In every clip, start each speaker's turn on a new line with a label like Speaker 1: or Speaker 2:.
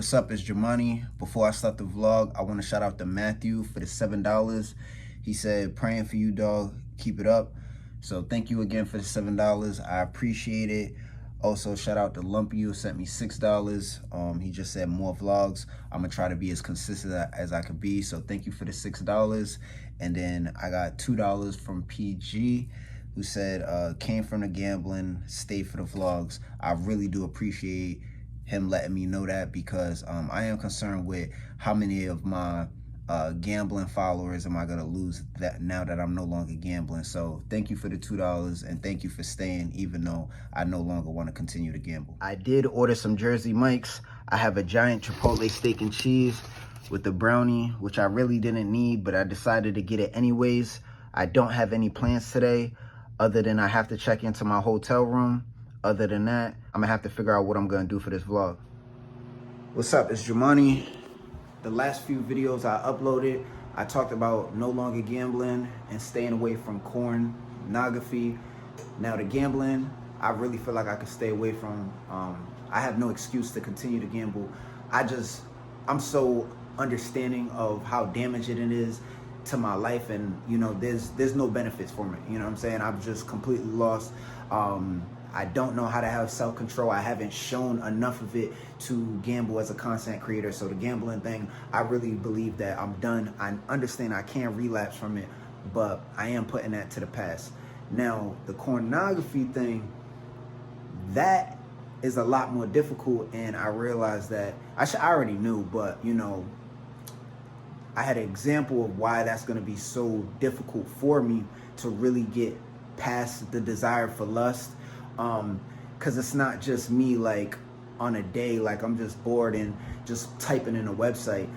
Speaker 1: What's up, it's Jumanne. Before I start the vlog, I want to shout out to Matthew for the $7. He said, praying for you, dog. Keep it up. So thank you again for the $7. I appreciate it. Also, shout out to Lumpy, who sent me $6. He just said more vlogs. I'm going to try to be as consistent as I could be. So thank you for the $6. And then I got $2 from PG, who said, came from the gambling, stay for the vlogs. I really do appreciate him letting me know that, because I am concerned with how many of my gambling followers am I gonna lose that now that I'm no longer gambling. So thank you for the $2, and thank you for staying even though I no longer want to continue to gamble. I did order some Jersey Mike's. I have a giant Chipotle steak and cheese with the brownie, which I really didn't need, but I decided to get it anyways. I don't have any plans today other than I have to check into my hotel room. Other than that, I'm gonna have to figure out what I'm gonna do for this vlog. What's up, it's Jumanne. The last few videos I uploaded, I talked about no longer gambling and staying away from pornography. Now the gambling, I really feel like I could stay away from. I have no excuse to continue to gamble. I'm so understanding of how damaging it is to my life, and you know, there's no benefits for me. You know what I'm saying? I'm just completely lost. I don't know how to have self-control. I haven't shown enough of it to gamble as a content creator. So the gambling thing, I really believe that I'm done. I understand I can't relapse from it, but I am putting that to the past. Now, the pornography thing, that is a lot more difficult, and I realized that I already knew, but you know, I had an example of why that's going to be so difficult for me to really get past the desire for lust. Because it's not just me, like on a day, like I'm just bored and just typing in a website.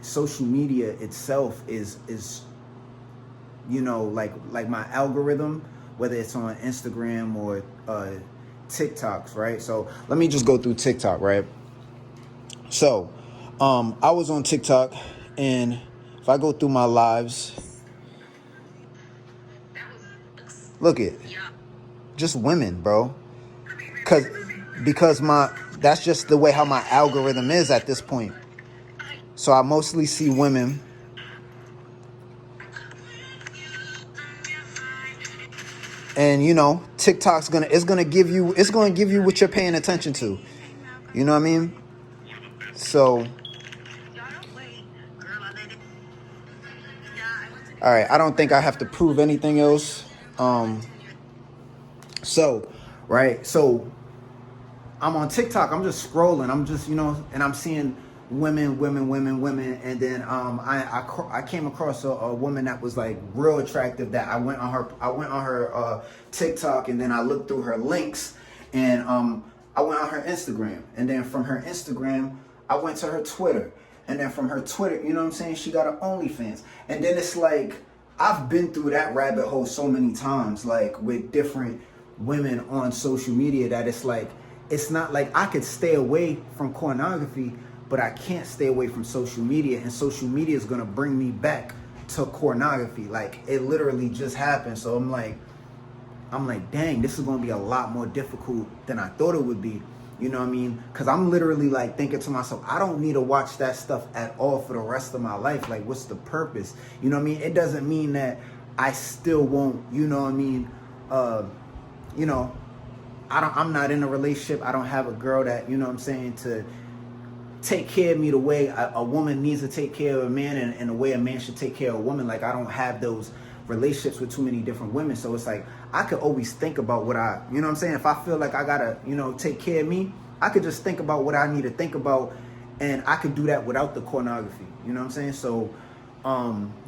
Speaker 1: Social media itself is you know, like my algorithm, whether it's on Instagram or TikToks, right? So let me just go through TikTok, right? So I was on TikTok, and if I go through my lives, look at just women, bro. Because that's just the way how my algorithm is at this point. So I mostly see women. And you know, TikTok's gonna give you what you're paying attention to. You know what I mean? So all right, I don't think I have to prove anything else. So I'm on TikTok, I'm just scrolling, I'm just, you know, and I'm seeing women, and then I came across a woman that was like real attractive, that I went on her TikTok, and then I looked through her links, and I went on her Instagram, and then from her Instagram I went to her Twitter, and then from her Twitter, you know what I'm saying, she got an OnlyFans. And then it's like, I've been through that rabbit hole so many times, like with different women on social media, that it's like, it's not like I could stay away from pornography, but I can't stay away from social media, and social media is gonna bring me back to pornography. Like, it literally just happened. So I'm like, dang, this is gonna be a lot more difficult than I thought it would be. You know what I mean? Because I'm literally like thinking to myself, I don't need to watch that stuff at all for the rest of my life. Like, what's the purpose? You know what I mean? It doesn't mean that I still won't, you know what I mean? You know, I'm not in a relationship. I don't have a girl that, you know what I'm saying, to take care of me the way a woman needs to take care of a man, and the way a man should take care of a woman. Like, I don't have those relationships with too many different women. So it's like, I could always think about what you know what I'm saying? If I feel like I gotta, you know, take care of me, I could just think about what I need to think about, and I could do that without the pornography. You know what I'm saying? So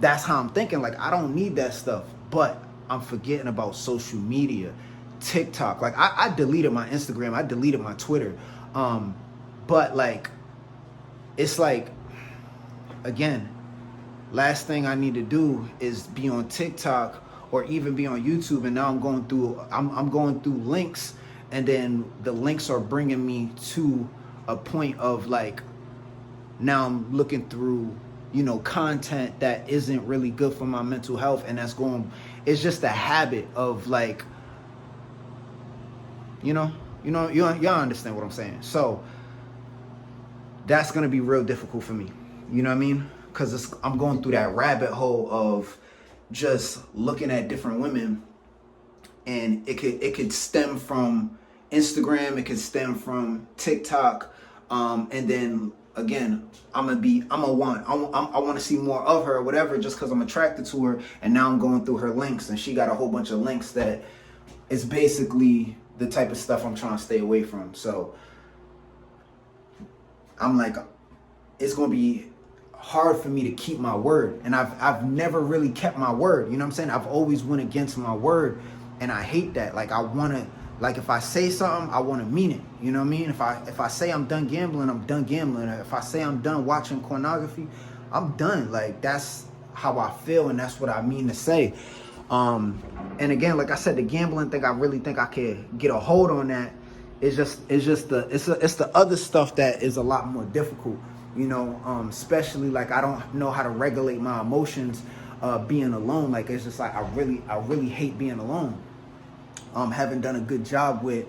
Speaker 1: that's how I'm thinking. Like, I don't need that stuff, but I'm forgetting about social media. TikTok, like I deleted my Instagram, I deleted my Twitter, but like, it's like, again, last thing I need to do is be on TikTok or even be on YouTube, and now I'm going through links, and then the links are bringing me to a point of like, now I'm looking through, you know, content that isn't really good for my mental health, and it's just a habit of like, y'all understand what I'm saying. So that's going to be real difficult for me. You know what I mean? Because I'm going through that rabbit hole of just looking at different women, and it could stem from Instagram, it could stem from TikTok, and then again, I want to see more of her or whatever, just because I'm attracted to her, and now I'm going through her links, and she got a whole bunch of links that is basically the type of stuff I'm trying to stay away from. So I'm like, it's gonna be hard for me to keep my word, and I've never really kept my word. You know what I'm saying? I've always went against my word, and I hate that. Like, I want to, like, if I say something, I want to mean it. You know what I mean? If I say I'm done gambling, I'm done gambling. If I say I'm done watching pornography, I'm done. Like, that's how I feel, and that's what I mean to say. And again, like I said, the gambling thing, I really think I could get a hold on that. It's the other stuff that is a lot more difficult. You know, especially like I don't know how to regulate my emotions being alone. Like, it's just like I really hate being alone. Haven't done a good job with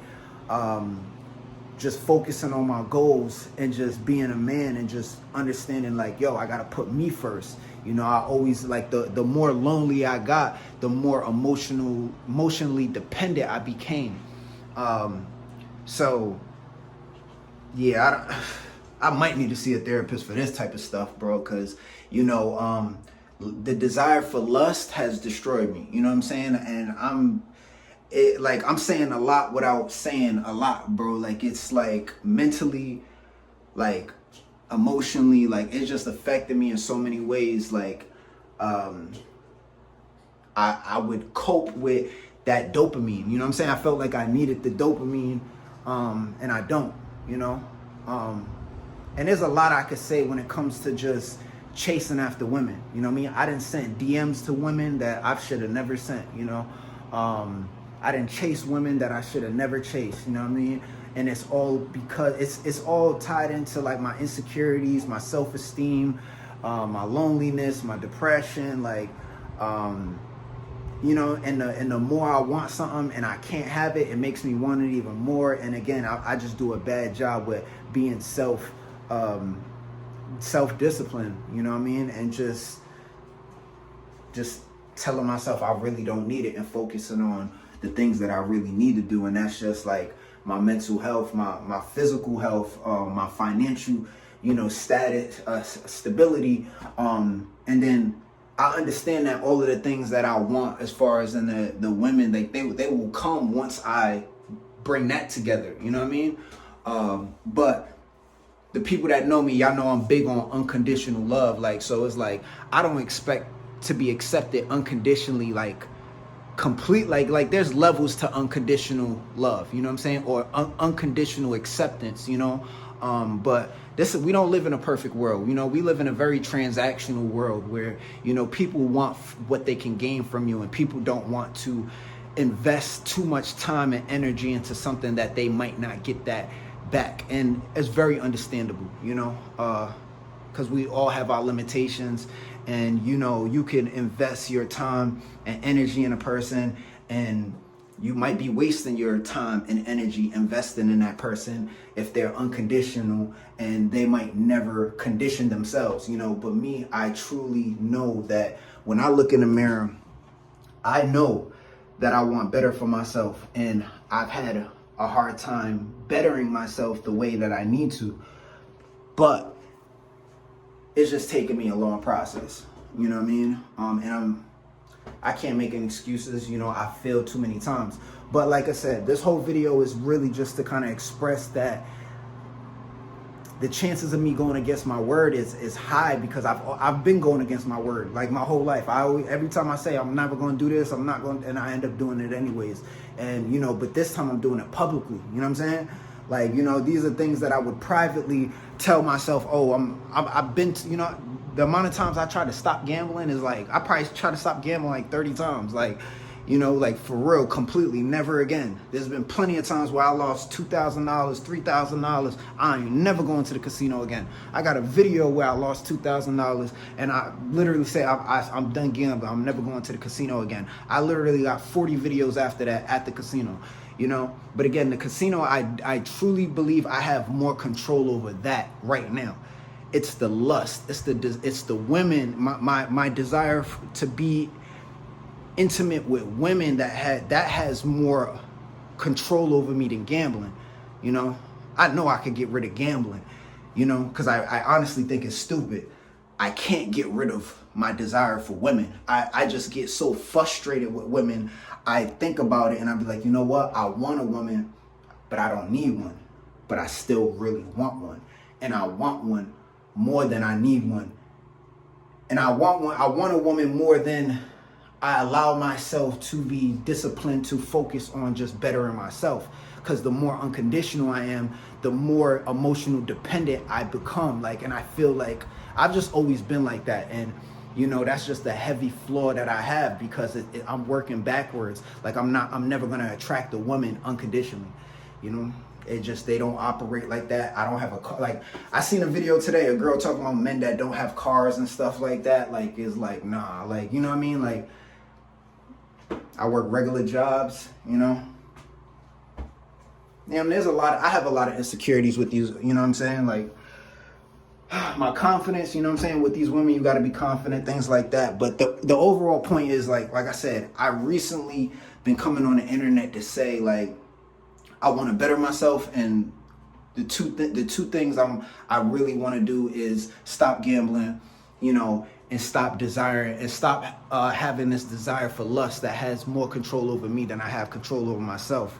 Speaker 1: just focusing on my goals and just being a man and just understanding, like, yo, I gotta put me first. You know, I always, like, the more lonely I got, the more emotionally dependent I became. So yeah, I might need to see a therapist for this type of stuff, bro, because, you know, the desire for lust has destroyed me. You know what I'm saying? And I'm saying a lot without saying a lot, bro. Like, it's like mentally, like emotionally, like, it's just affected me in so many ways. Like, I would cope with that dopamine. You know what I'm saying? I felt like I needed the dopamine, and I don't, you know? And there's a lot I could say when it comes to just chasing after women. You know what I mean? I didn't send DMs to women that I should have never sent, you know? I didn't chase women that I should have never chased, you know what I mean? And it's all because it's all tied into, like, my insecurities, my self-esteem, my loneliness, my depression, like, you know, and the more I want something and I can't have it, it makes me want it even more. And again, I just do a bad job with being self-discipline, you know what I mean? And just telling myself I really don't need it and focusing on the things that I really need to do. And that's just like my mental health, my physical health, my financial, you know, status, stability. And then I understand that all of the things that I want as far as in the women, they will come once I bring that together, you know what I mean? But the people that know me, y'all know I'm big on unconditional love. Like, so it's like, I don't expect to be accepted unconditionally, like complete, like there's levels to unconditional love, you know what I'm saying? Or unconditional acceptance, you know? But we don't live in a perfect world. You know, we live in a very transactional world where, you know, people want what they can gain from you, and people don't want to invest too much time and energy into something that they might not get that back. And it's very understandable, you know, because we all have our limitations. And, you know, you can invest your time and energy in a person, and you might be wasting your time and energy investing in that person if they're unconditional, and they might never condition themselves, you know. But me, I truly know that when I look in the mirror, I know that I want better for myself, and I've had a hard time bettering myself the way that I need to. But it's just taking me a long process, you know what I mean? And I can't make any excuses, you know, I failed too many times. But like I said, this whole video is really just to kind of express that the chances of me going against my word is high, because I've been going against my word like my whole life. Every time I say I'm never going to do this, I'm not going, and I end up doing it anyways. And, you know, but this time I'm doing it publicly, you know what I'm saying? Like, you know, these are things that I would privately tell myself, oh, I've been, you know, the amount of times I try to stop gambling is like, I probably try to stop gambling like 30 times. Like, you know, like for real, completely, never again. There's been plenty of times where I lost $2,000, $3,000. I ain't never going to the casino again. I got a video where I lost $2,000 and I literally say I'm done gambling. I'm never going to the casino again. I literally got 40 videos after that at the casino. you know. But again, the casino, I truly believe I have more control over that right now. It's the lust, it's the women, my desire to be intimate with women that has more control over me than gambling. You know, I know I could get rid of gambling, you know, because I honestly think it's stupid. I can't get rid of my desire for women. I just get so frustrated with women. I think about it and I'll be like, you know what? I want a woman, but I don't need one. But I still really want one. And I want one more than I need one. And I want a woman more than I allow myself to be disciplined to focus on just bettering myself. Because the more unconditional I am, the more emotional dependent I become. Like, and I feel like I've just always been like that. And, you know, that's just a heavy flaw that I have, because I'm working backwards. Like, I'm never going to attract a woman unconditionally, you know? They don't operate like that. I don't have a car. Like, I seen a video today, a girl talking about men that don't have cars and stuff like that. Like, it's like, nah, like, you know what I mean? Like, I work regular jobs, you know? Damn, I have a lot of insecurities with these, you know what I'm saying? Like, my confidence, you know what I'm saying? With these women, you got to be confident, things like that. But the overall point is, like I said, I recently been coming on the internet to say, like, I want to better myself, and the two things I really want to do is stop gambling, you know, and stop desiring and stop having this desire for lust that has more control over me than I have control over myself.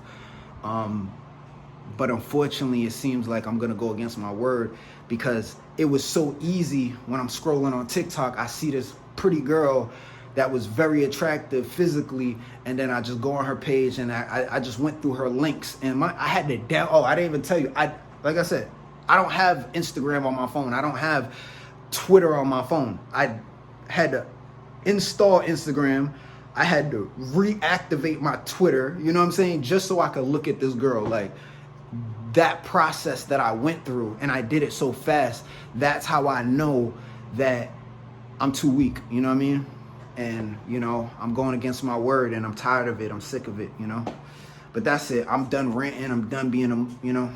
Speaker 1: But unfortunately, it seems like I'm gonna go against my word, because it was so easy when I'm scrolling on TikTok. I see this pretty girl that was very attractive physically, and then I just go on her page and I just went through her links, and I had to I didn't even tell you, like I said, I don't have Instagram on my phone. I don't have Twitter on my phone. I had to install Instagram. I had to reactivate my Twitter, you know what I'm saying, just so I could look at this girl. Like, that process that I went through, and I did it so fast, that's how I know that I'm too weak, you know what I mean? And, you know, I'm going against my word, and I'm tired of it. I'm sick of it, you know? But that's it. I'm done ranting. I'm done being, you know,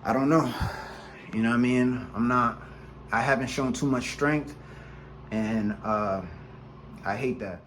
Speaker 1: I don't know. You know what I mean? I haven't shown too much strength, and I hate that.